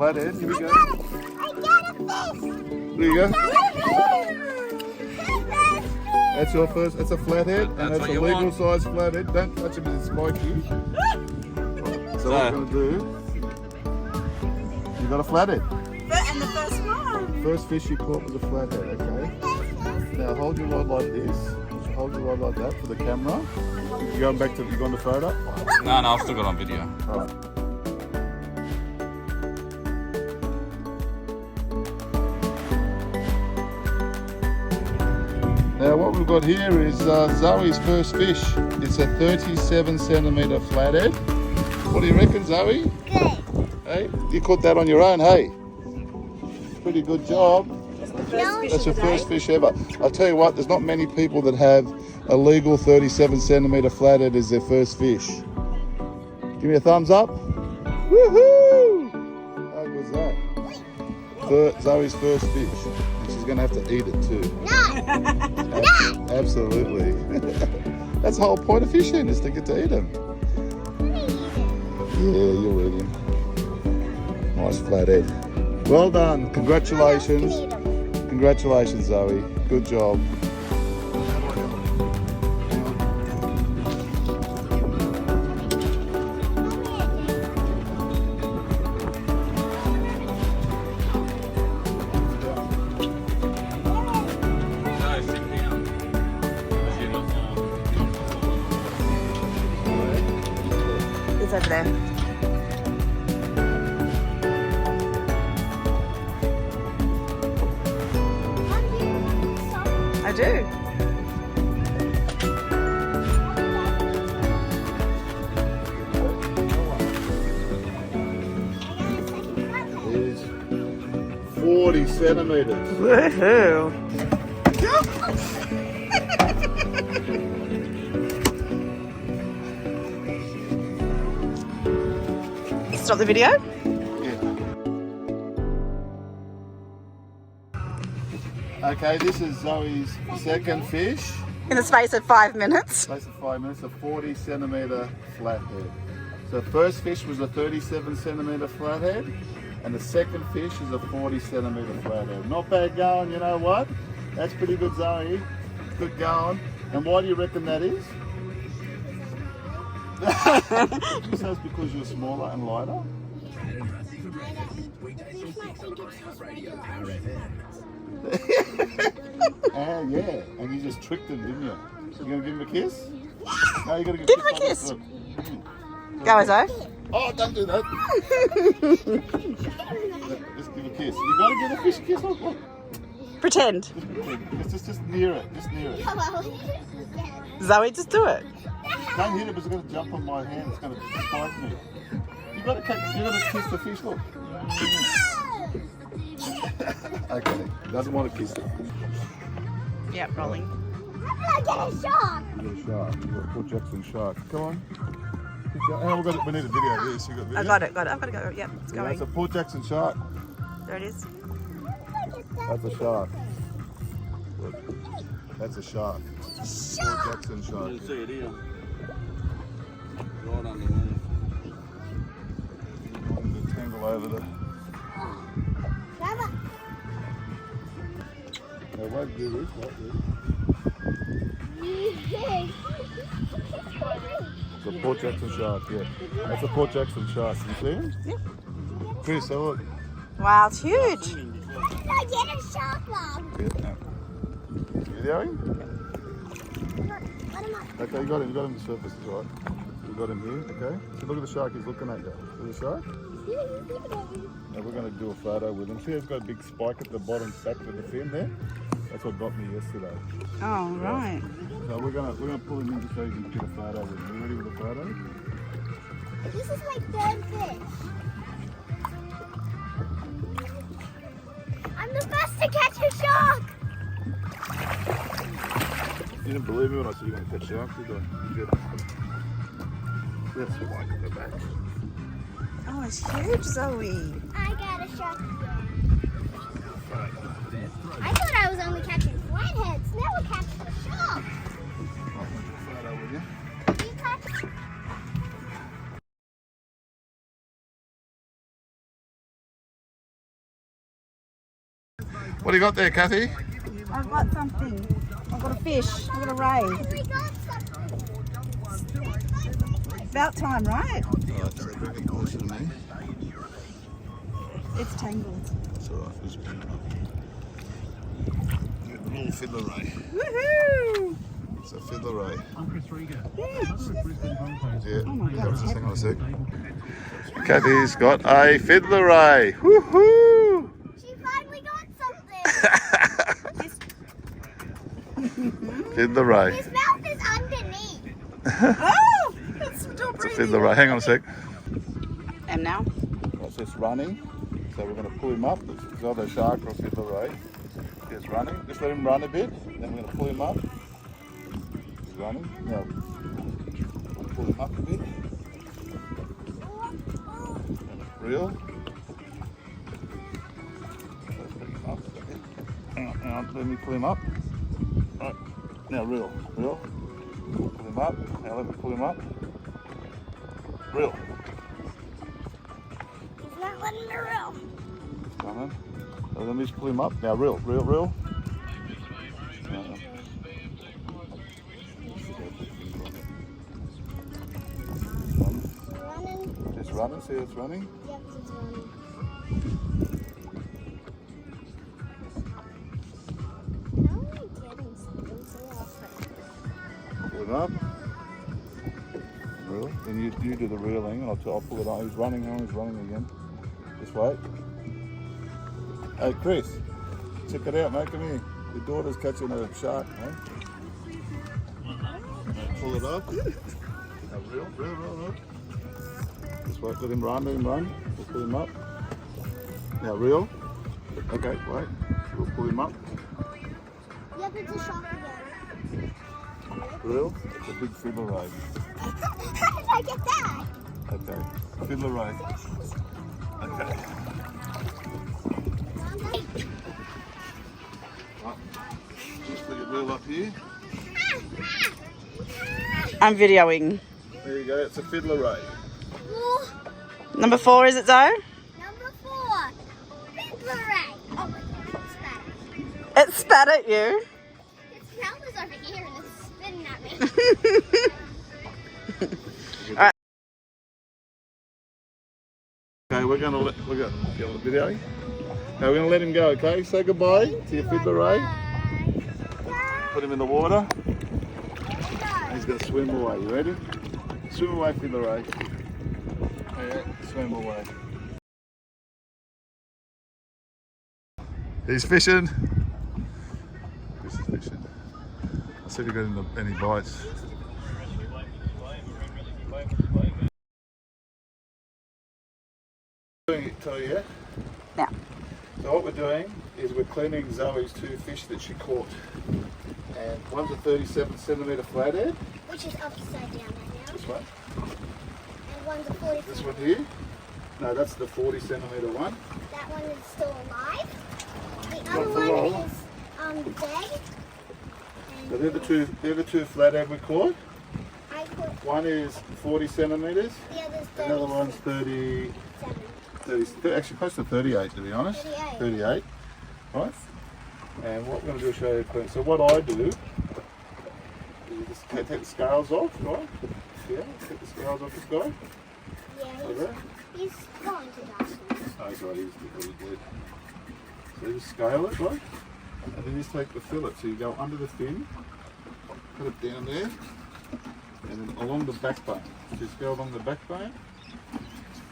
flathead. Here we go. I got a fish. There you go. Fish. That's your first. That's a flathead, and that's a legal size flathead. Don't touch it because it's spiky. So what we're going to do? You got a flathead. And the first one. First fish you caught was a flathead. Okay. Now hold your rod like this. Hold your rod like that for the camera. You going back to? You going to photo? No, I've still got it on video. All right. Now what we've got here is Zoe's first fish. It's a 37 centimetre flathead. What do you reckon, Zoe? Good. Hey, you caught that on your own, hey? Pretty good job. That's your first fish ever. I'll tell you what, there's not many people that have a legal 37 centimetre flathead as their first fish. Give me a thumbs up. Woohoo! How good's that? Zoe's first fish. And she's going to have to eat it too. No. Absolutely. That's the whole point of fishing, is to get to eat them. Yeah, you're eating. Nice flathead. Well done. Congratulations. Congratulations, Zoe. Good job. It's over there. I do. Is 40 centimetres. Woohoo. Stop the video. Okay, this is Zoe's second fish. In the space of 5 minutes. Space of 5 minutes, a 40 centimetre flathead. So the first fish was a 37 centimetre flathead, and the second fish is a 40 centimetre flathead. Not bad going, you know what? That's pretty good, Zoe. Good going. And why do you reckon that is? Just that's because you're smaller and lighter? Yeah, and you just tricked him, didn't you? You gonna give him a kiss? No, you gotta give him a kiss. Go, Zoe. Oh, don't do that. Just give a kiss. You gotta give the fish a kiss. Look. Pretend. Just near it. Just near it. Zoe, just do it. Don't hit it because it's gonna jump on my hand. It's gonna spike me. You gotta kiss the fish. Look. Okay. Doesn't want to kiss it. Yep, rolling. I'm gonna get a shark. You got a shark. You got a Port Jackson shark. Come on. Oh, we need a video. Yes, you got video. I got it. I've got to go. Yep, it's going. That's a Port Jackson shark. There it is. That's a shark. Look. That's a shark. Port Jackson shark. You can see it here. Right underneath. I'm going to tangle over the... I won't do this, not this. It's a Port Jackson shark, yeah. That's a Port Jackson shark. You see him? Yeah. Chris, have a look. Wow, it's huge. I get a shark, Mom. Yeah. Videoing? Okay, you got him on the surface, it's all right. You got him here, okay? So look at the shark, he's looking at you. See the shark? Now we're going to do a photo with him. See, it's got a big spike at the bottom, back to the fin there. That's what got me yesterday. Oh, right. So we're gonna pull him in to show you can get a photo with him. You ready with the photo? This is my third fish. I'm the first to catch a shark. You didn't believe me when I said you're going to catch sharks, did I? That's why I got the back. Oh, it's huge, Zoe. I got a shark. I thought I was only catching flatheads. Now we're catching a shark. I'll take a photo with you. What do you got there, Kathy? I've got something. I've got a fish. I've got a ray. We got something. About time, right? Alright, so bring it closer to me. It's tangled. It's alright, just bring it up. Little fiddler ray. Woohoo! It's a fiddler ray. Yeah. Yeah. Oh my God. Hang on a sec. Kathy's got a fiddler ray. Woohoo! She finally got something. Fiddler ray. His mouth is underneath. Oh! It's still It's a breathing. fiddler ray. Hang on a sec. And now? It's just running. So we're going to pull him up. It's either a shark or a fiddler ray. He's running. Just let him run a bit. Then we're going to pull him up. He's running. Now we'll pull him up a bit. Reel. Hang on, let me pull him up. Right. Now reel. Pull him up. Now let me pull him up. Reel. He's not letting me reel. Come on. Now let me just pull him up. Now reel. Running. It's running. See it's running. Yep, it's running. How are we getting something so often? Pull it up. Reel. Then you do the reeling, and I'll pull it on. He's running. He's running again. Just wait. Hey Chris, check it out, mate. Come here. Your daughter's catching a shark, mate. Pull it up. Now reel. Just wait. Let him run. We'll pull him up. Now reel. Okay, wait. We'll pull him up. Yep, it's a shark again. Reel. It's a big fiddler ray. How did I get that? Okay. Fiddler ray. Okay. Right. Just let it reel up here. I'm videoing. Ah, There you go. It's a fiddler ray. Ooh, Number 4, is it Zoe? number 4. Fiddler ray. Oh my God, it's spat. It spat at you. Its mouth is over here and it's spitting at me. Okay, we're gonna get on the video. Now we're gonna let him go. Okay, say goodbye to your fiddler ray. Put him in the water. He's gonna swim away. You ready? Swim away, fiddler ray. Yeah, swim away. He's fishing. This is fishing. I see if he got any bites. Tell you yet? Yeah. So what we're doing is we're cleaning Zoe's 2 fish that she caught. And one's a 37 centimetre flathead. Which is upside down right now. This one. And one's a 40. This one here. No, that's the 40 centimetre one. That one is still alive. The Not other for one long. is dead. So they're the two flathead we caught. I caught One is 40 centimetres. the other's The other one's 30, 30, actually close to 38 to be honest. 38. 38. Right? And what we're going to do is show you clean. So what I do is you just take the scales off, right? Yeah, take the scales off this guy. Yeah, Okay. he's going to die soon. Oh, he's right, he's really dead. So you just scale it, right? And then you just take the fillet. So you go under the fin, put it down there, and then along the backbone. Just go along the backbone,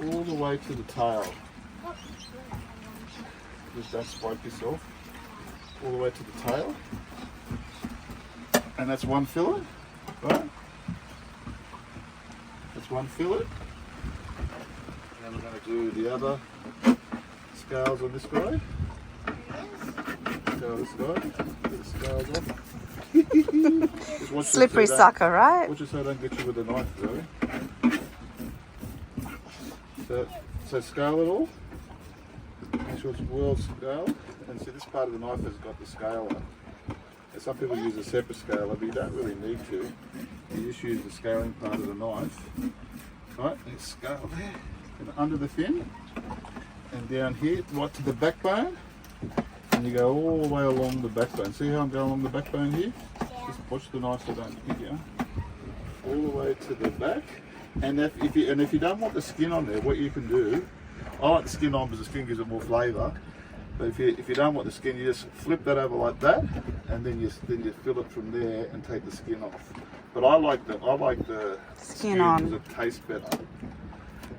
all the way to the tail. Just don't swipe yourself. All the way to the tail. And that's one fillet, right? That's one fillet. And then we're going to do the other scales on this guy. Scale this guy. Get the scales off. Just watch Slippery so sucker, right? Watch it so I don't get you with a knife, Zoe. So scale it all. Make sure it's well scaled. And see, this part of the knife has got the scale on. And some people use a separate scaler, but you don't really need to. You just use the scaling part of the knife. Right, and it's scale there. And under the fin. And down here, right to the backbone. and you go all the way along the backbone. See how I'm going along the backbone here? Yeah. Just watch the knife so I don't hit you. All the way to the back. And if you don't want the skin on there, what you can do, I like the skin on because the skin gives it more flavour. But if you don't want the skin, you just flip that over like that, and then you fill it from there and take the skin off. But I like the Skin on. because it tastes better.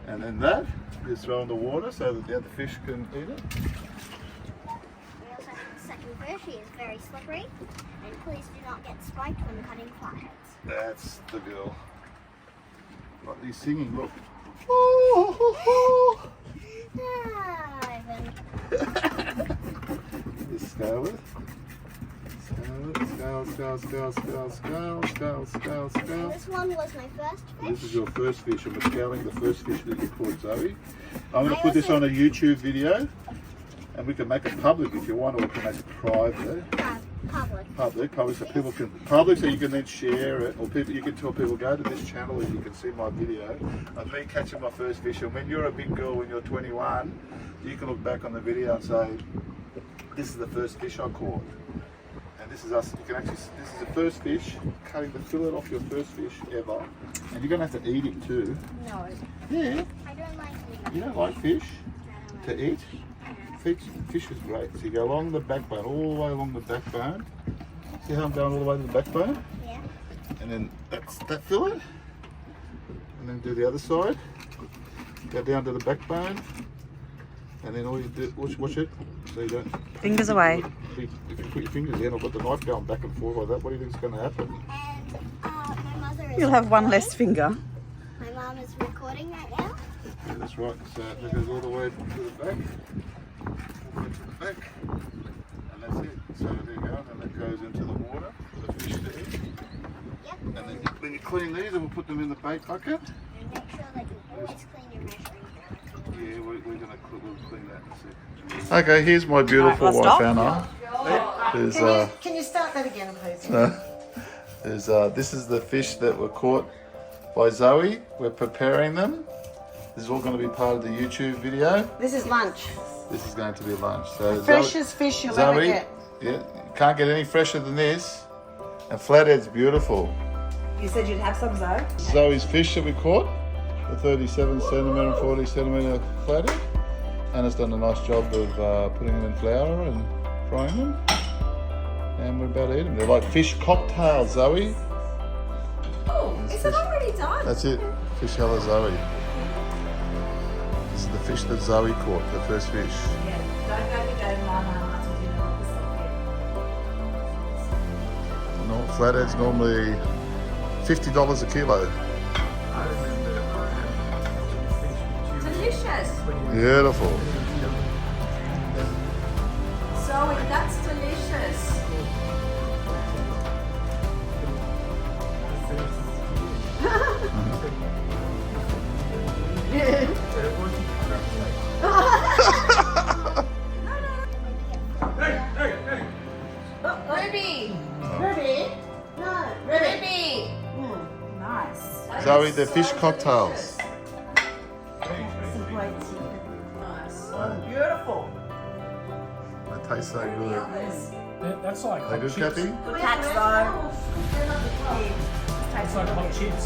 And then that you throw in the water so that the other fish can eat it. We also have the second fish. He is very slippery. And please do not get spiked when cutting flatheads. That's the girl. Like he's singing, look. Ivan. Just scale it. Scale. This one was my first fish. This is your first fish, and we're scaling the first fish that you caught, Zoe. I'm going to put this on a YouTube video, and we can make it public if you want, or we can make it private. Public, so people can so you can then share it, or you can tell people go to this channel and you can see my video of me catching my first fish. And when you're a big girl, when you're 21, you can look back on the video and say, "This is the first fish I caught." And this is us. You can actually. This is the first fish. Cutting the fillet off your first fish ever, and you're gonna have to eat it too. No. Yeah. I don't like meat. You don't like fish to eat? Fish is great. So you go along the backbone, all the way along the backbone. See how I'm going all the way to the backbone? Yeah. And then that's that fillet. And then do the other side. Go down to the backbone. And then all you do, watch it. So you don't. Fingers away. If you put your fingers in, I've got the knife going back and forth like that. What do you think is going to happen? And my mother is. You'll have one recording. less finger. My mom is recording right now. Yeah, that's right. So that goes all the way to the back. All the way to the back. And that's it. So there you go. And that goes into the water for the fish to eat. Yep. And then you clean these and we'll put them in the bait bucket. And make sure that you always clean your measuring cup. Yeah, we'll clean that in a second. Okay, here's my beautiful Right, well, wife stop. Anna. Can you start that again, please? This is the fish that were caught by Zoe. We're preparing them. This is all going to be part of the YouTube video. This is lunch. This is going to be lunch. So Freshest fish you'll ever Zoe, get. yeah, you can't get any fresher than this. And Flathead's beautiful. You said you'd have some, Zoe. Zoe's fish that we caught, the 37 centimetre and 40 centimetre Flathead. Anna's done a nice job of putting them in flour and frying them. And we're about to eat them. They're like fish cocktails, Zoe. Oh, is it already done? That's it. Fish hello Zoe. This is the fish that Zoe caught, the first fish. Yeah, don't go to go my mum until dinner with the No, Flathead's normally $50 a kilo. Delicious. Beautiful. Zoe, that's delicious. Ruby. Ruby. No. Ruby. Nice. Zoe, they're fish cocktails. Some plates. Nice. Beautiful. They taste so good. That's like Are they hot good, chips. Kathy? Good catch, though. It's like hot chips.